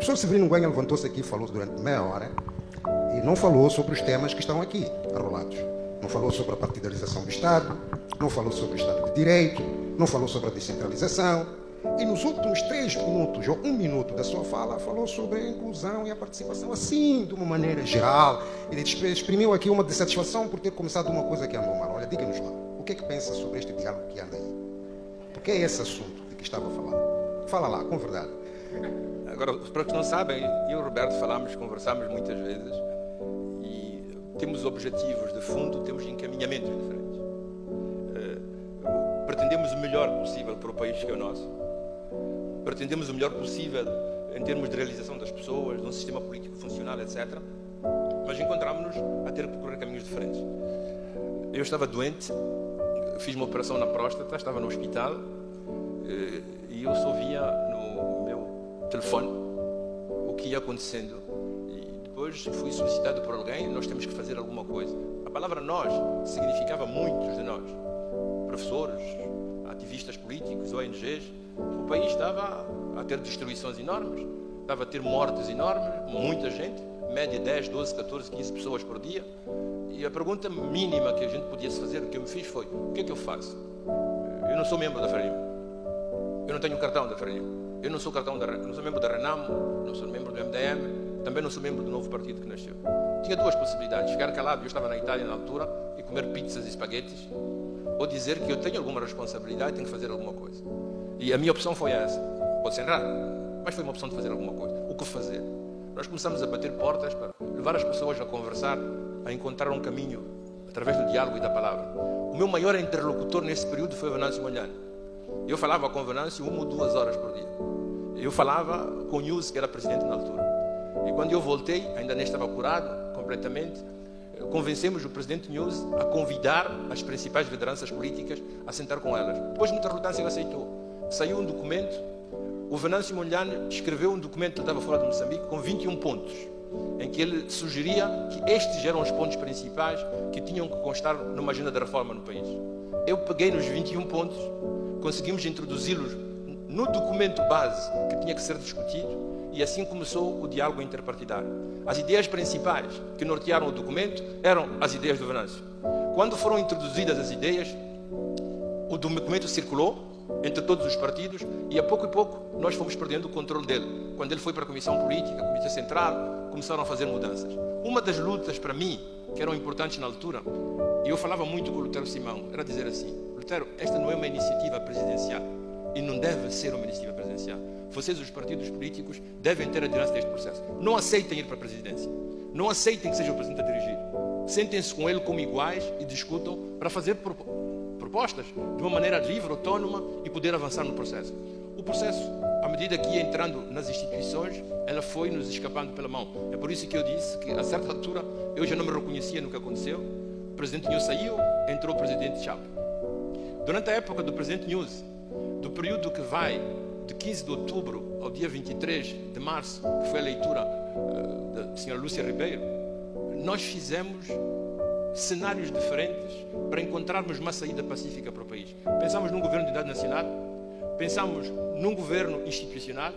professor Severino Guanha levantou-se aqui e falou durante meia hora e não falou sobre os temas que estão aqui arrolados. Não falou sobre a partidarização do Estado, não falou sobre o Estado de Direito, não falou sobre a descentralização. E nos últimos 3 minutos ou 1 minuto da sua fala, falou sobre a inclusão e a participação, assim, de uma maneira geral. Ele exprimiu aqui uma dissatisfação por ter começado uma coisa que andou mal. Olha, diga-nos lá, o que é que pensa sobre este diálogo que anda aí? Porque é esse assunto de que estava a falar. Fala lá, com verdade. Agora, para os que não sabem, eu e o Roberto conversámos muitas vezes e temos objetivos de fundo, temos encaminhamentos diferentes. Pretendemos o melhor possível para o país que é o nosso. Pretendemos o melhor possível em termos de realização das pessoas, de um sistema político funcional, etc. Mas encontramos-nos a ter que percorrer caminhos diferentes. Eu estava doente, fiz uma operação na próstata, estava no hospital e eu só via no meu telefone o que ia acontecendo. E depois fui solicitado por alguém, nós temos que fazer alguma coisa. A palavra nós significava muitos de nós. Professores, ativistas políticos, ONGs. O país estava a ter destruições enormes, estava a ter mortes enormes, muita gente, média 10, 12, 14, 15 pessoas por dia. E a pergunta mínima que a gente podia se fazer, o que eu me fiz foi: o que é que eu faço? Eu não sou membro da Frelimo, eu não tenho cartão da Frelimo, eu não sou membro da Renamo, não sou membro do MDM, também não sou membro do novo partido que nasceu. Tinha 2 possibilidades: ficar calado, eu estava na Itália na altura, e comer pizzas e espaguetes, ou dizer que eu tenho alguma responsabilidade e tenho que fazer alguma coisa. E a minha opção foi essa. Pode ser errado, mas foi uma opção de fazer alguma coisa. O que fazer? Nós começamos a bater portas para levar as pessoas a conversar, a encontrar um caminho através do diálogo e da palavra. O meu maior interlocutor nesse período foi o Venâncio Mondlane. Eu falava com o Venâncio 1 ou 2 horas por dia. Eu falava com o News, que era presidente na altura. E quando eu voltei, ainda nem estava curado completamente, convencemos o presidente News a convidar as principais lideranças políticas a sentar com elas. Depois, muita relutância, ele aceitou. Saiu um documento, o Venâncio Mondlane escreveu um documento que ele estava fora de Moçambique com 21 pontos, em que ele sugeria que estes eram os pontos principais que tinham que constar numa agenda de reforma no país. Eu peguei nos 21 pontos, conseguimos introduzi-los no documento base que tinha que ser discutido, e assim começou o diálogo interpartidário. As ideias principais que nortearam o documento eram as ideias do Venâncio. Quando foram introduzidas as ideias, o documento circulou entre todos os partidos e a pouco e pouco nós fomos perdendo o controle dele. Quando ele foi para a Comissão Política, a Comissão Central, começaram a fazer mudanças. Uma das lutas para mim, que eram importantes na altura, e eu falava muito com o Lutero Simão, era dizer assim: Lutero, esta não é uma iniciativa presidencial e não deve ser uma iniciativa presidencial. Vocês, os partidos políticos, devem ter a liderança deste processo. Não aceitem ir para a presidência. Não aceitem que seja o presidente a dirigir. Sentem-se com ele como iguais e discutam para fazer propostas de uma maneira livre, autónoma e poder avançar no processo. O processo, à medida que ia entrando nas instituições, ela foi nos escapando pela mão. É por isso que eu disse que, a certa altura, eu já não me reconhecia no que aconteceu. O presidente News saiu, entrou o presidente Chapa. Durante a época do presidente News, do período que vai de 15 de outubro ao dia 23 de março, que foi a leitura da senhora Lúcia Ribeiro, nós fizemos cenários diferentes para encontrarmos uma saída pacífica para o país. Pensámos num governo de unidade nacional, pensámos num governo institucional,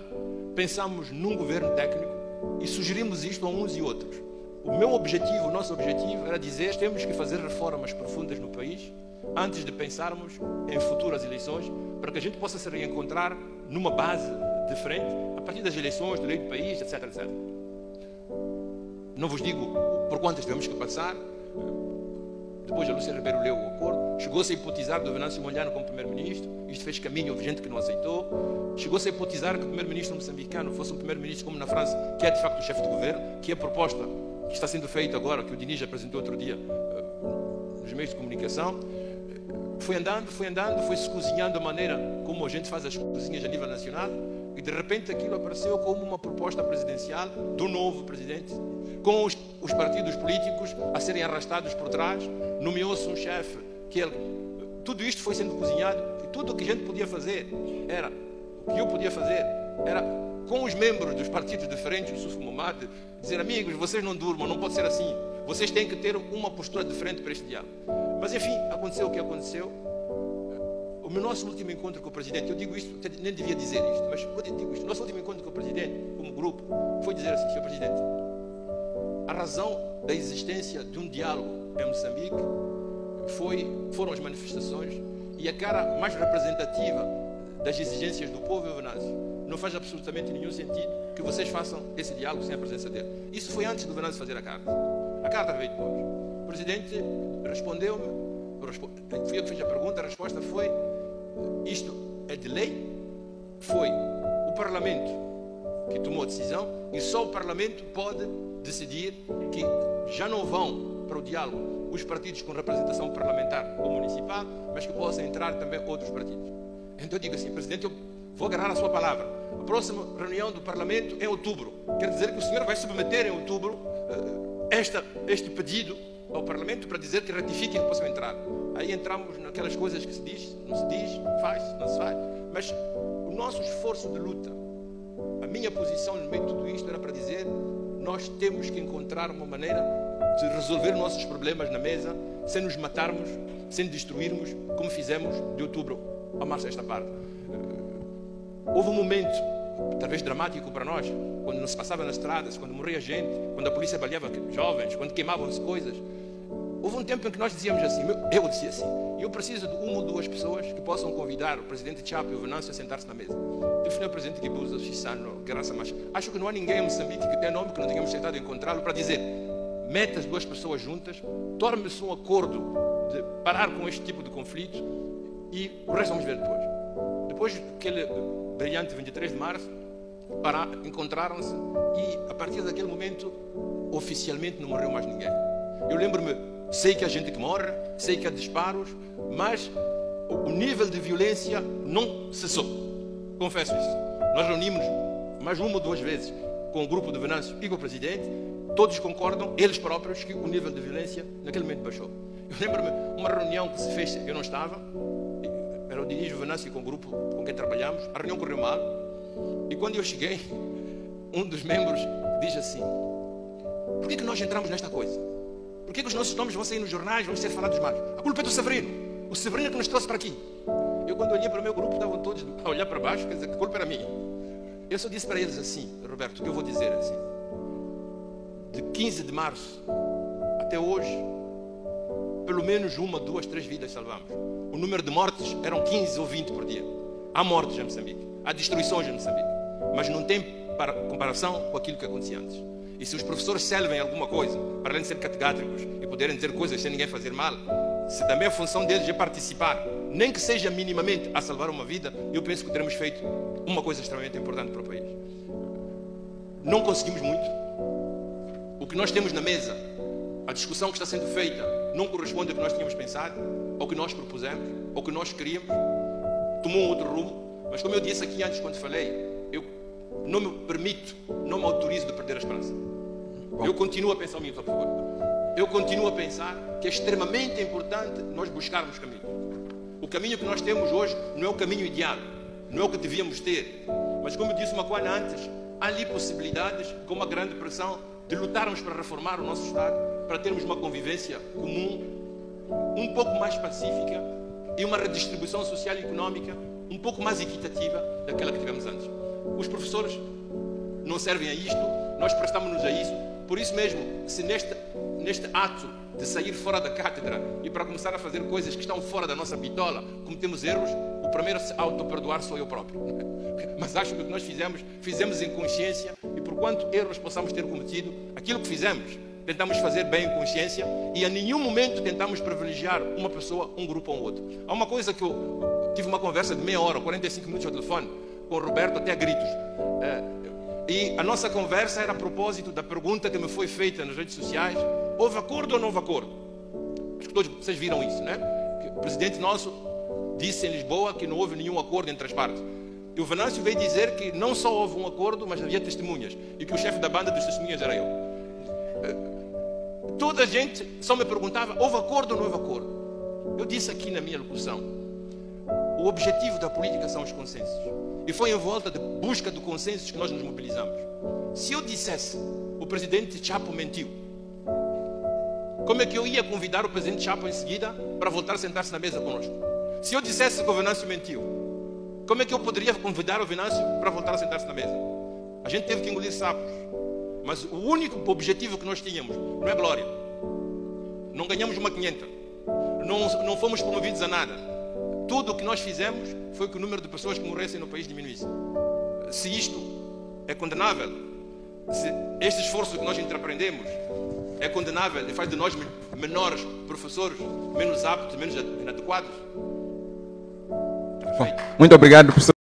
pensámos num governo técnico e sugerimos isto a uns e outros. O nosso objetivo era dizer que temos que fazer reformas profundas no país antes de pensarmos em futuras eleições, para que a gente possa se reencontrar numa base diferente a partir das eleições, do lei do país, etc, etc. Não vos digo por quantas tivemos que passar. Depois a Lúcia Ribeiro leu o acordo, chegou-se a hipotizar do Venâncio Mondlane como primeiro-ministro. Isto fez caminho, houve gente que não aceitou. Chegou-se a hipotizar que o primeiro-ministro moçambicano fosse um primeiro-ministro como na França, que é de facto o chefe de governo, que é a proposta que está sendo feita agora, que o Diniz apresentou outro dia nos meios de comunicação. Foi andando, foi-se cozinhando a maneira como a gente faz as cozinhas a nível nacional, e de repente aquilo apareceu como uma proposta presidencial do novo presidente, com os partidos políticos a serem arrastados por trás. Nomeou-se um chefe que ele... Tudo isto foi sendo cozinhado, e tudo o que a gente podia fazer era, o que eu podia fazer era, com os membros dos partidos diferentes, o Suf Momad, dizer: amigos, vocês não durmam, não pode ser assim, vocês têm que ter uma postura diferente para este diálogo. Mas enfim, aconteceu o que aconteceu. O nosso último encontro com o presidente, eu digo isto, nem devia dizer isto, mas eu digo isto: nosso último encontro com o presidente, como grupo, grupo, foi dizer assim: Sr. Presidente, a razão da existência de um diálogo em Moçambique foram as manifestações, e a cara mais representativa das exigências do povo é o Venâncio. Não faz absolutamente nenhum sentido que vocês façam esse diálogo sem a presença dele. Isso foi antes do Venâncio fazer a carta. A carta veio depois. O Presidente respondeu-me, fui eu que fiz a pergunta, a resposta foi: isto é de lei, foi o Parlamento que tomou a decisão, e só o Parlamento pode decidir que já não vão para o diálogo os partidos com representação parlamentar ou municipal, mas que possam entrar também outros partidos. Então eu digo assim: Presidente, eu vou agarrar a sua palavra. A próxima reunião do Parlamento é em outubro. Quer dizer que o senhor vai submeter em outubro este pedido ao Parlamento para dizer que ratifiquem que possam entrar. Aí entramos naquelas coisas que se diz, não se diz, faz, não se faz. Mas o nosso esforço de luta, a minha posição no meio de tudo isto era para dizer: nós temos que encontrar uma maneira de resolver nossos problemas na mesa, sem nos matarmos, sem destruirmos, como fizemos de outubro a março esta parte. Houve um momento, talvez dramático para nós, quando não se passava nas estradas, quando morria gente, quando a polícia baleava jovens, quando queimavam-se coisas. Houve um tempo em que nós dizíamos assim, eu dizia assim: eu preciso de uma ou duas pessoas que possam convidar o Presidente Chapo e o Venâncio a sentar-se na mesa. Eu fui o Presidente Guebuza, Chissano, Graça, mas acho que não há ninguém em Moçambique que tenha nome que não tenhamos tentado encontrá-lo para dizer: mete as duas pessoas juntas, torne-se um acordo de parar com este tipo de conflito, e o resto vamos ver depois. Depois daquele brilhante 23 de março, encontraram-se, e a partir daquele momento, oficialmente não morreu mais ninguém. Eu lembro-me, sei que há gente que morre, sei que há disparos, mas o nível de violência não cessou. Confesso isso. Nós reunimos-nos mais uma ou duas vezes com o grupo do Venâncio e com o Presidente. Todos concordam, eles próprios, que o nível de violência naquele momento baixou. Eu lembro-me uma reunião que se fez, eu não estava, era o Diniz, o Venâncio com o grupo com quem trabalhamos. A reunião correu mal, e quando eu cheguei, um dos membros diz assim: por que nós entramos nesta coisa? Por que os nossos nomes vão sair nos jornais, vão ser falados mal? A culpa é do Severino. O Severino é que nos trouxe para aqui. Eu, quando olhei para o meu grupo, estavam todos a olhar para baixo, quer dizer, que a culpa era minha. Eu só disse para eles assim: Roberto, eu vou dizer assim, de 15 de março até hoje, pelo menos 1, 2, 3 vidas salvamos. O número de mortes eram 15 ou 20 por dia. Há mortes em Moçambique, há destruições em Moçambique, mas não tem comparação com aquilo que acontecia antes. E se os professores servem alguma coisa, para além de ser catedráticos e poderem dizer coisas sem ninguém fazer mal, se também a função deles é participar, nem que seja minimamente a salvar uma vida, eu penso que teremos feito uma coisa extremamente importante para o país. Não conseguimos muito. O que nós temos na mesa, a discussão que está sendo feita, não corresponde ao que nós tínhamos pensado, ao que nós propusemos, ao que nós queríamos. Tomou um outro rumo, mas como eu disse aqui antes quando falei, eu não me permito, não me autorizo de perder a esperança. Eu continuo a pensar, por favor. Eu continuo a pensar que é extremamente importante nós buscarmos caminho. O caminho que nós temos hoje não é o caminho ideal, não é o que devíamos ter. Mas como eu disse uma coisa antes, há ali possibilidades, com uma grande pressão, de lutarmos para reformar o nosso Estado, para termos uma convivência comum, um pouco mais pacífica, e uma redistribuição social e económica um pouco mais equitativa daquela que tivemos antes. Os professores não servem a isto, nós prestamos-nos a isso. Por isso mesmo, se neste ato de sair fora da cátedra e para começar a fazer coisas que estão fora da nossa bitola, cometemos erros, o primeiro a se auto-perdoar sou eu próprio. Mas acho que o que nós fizemos em consciência, e por quanto erros possamos ter cometido, aquilo que fizemos, tentamos fazer bem em consciência, e a nenhum momento tentamos privilegiar uma pessoa, um grupo ou um outro. Há uma coisa que eu tive uma conversa de meia hora, 45 minutos ao telefone, com o Roberto até a gritos. E a nossa conversa era a propósito da pergunta que me foi feita nas redes sociais: houve acordo ou não houve acordo? Acho que todos vocês viram isso, né? Que o presidente nosso disse em Lisboa que não houve nenhum acordo entre as partes. E o Venâncio veio dizer que não só houve um acordo, mas havia testemunhas, e que o chefe da banda dos testemunhas era eu. Toda a gente só me perguntava: houve acordo ou não houve acordo? Eu disse aqui na minha locução: o objetivo da política são os consensos. E foi em volta de busca de consensos que nós nos mobilizamos. Se eu dissesse o presidente Chapo mentiu, como é que eu ia convidar o presidente Chapo em seguida para voltar a sentar-se na mesa conosco? Se eu dissesse que o Venâncio mentiu, como é que eu poderia convidar o Venâncio para voltar a sentar-se na mesa? A gente teve que engolir sapos. Mas o único objetivo que nós tínhamos não é glória. Não ganhamos uma 500. Não fomos promovidos a nada. Tudo o que nós fizemos foi que o número de pessoas que morressem no país diminuísse. Se isto é condenável, se este esforço que nós entrepreendemos é condenável e faz de nós menores professores, menos aptos, menos inadequados. Muito obrigado, professor.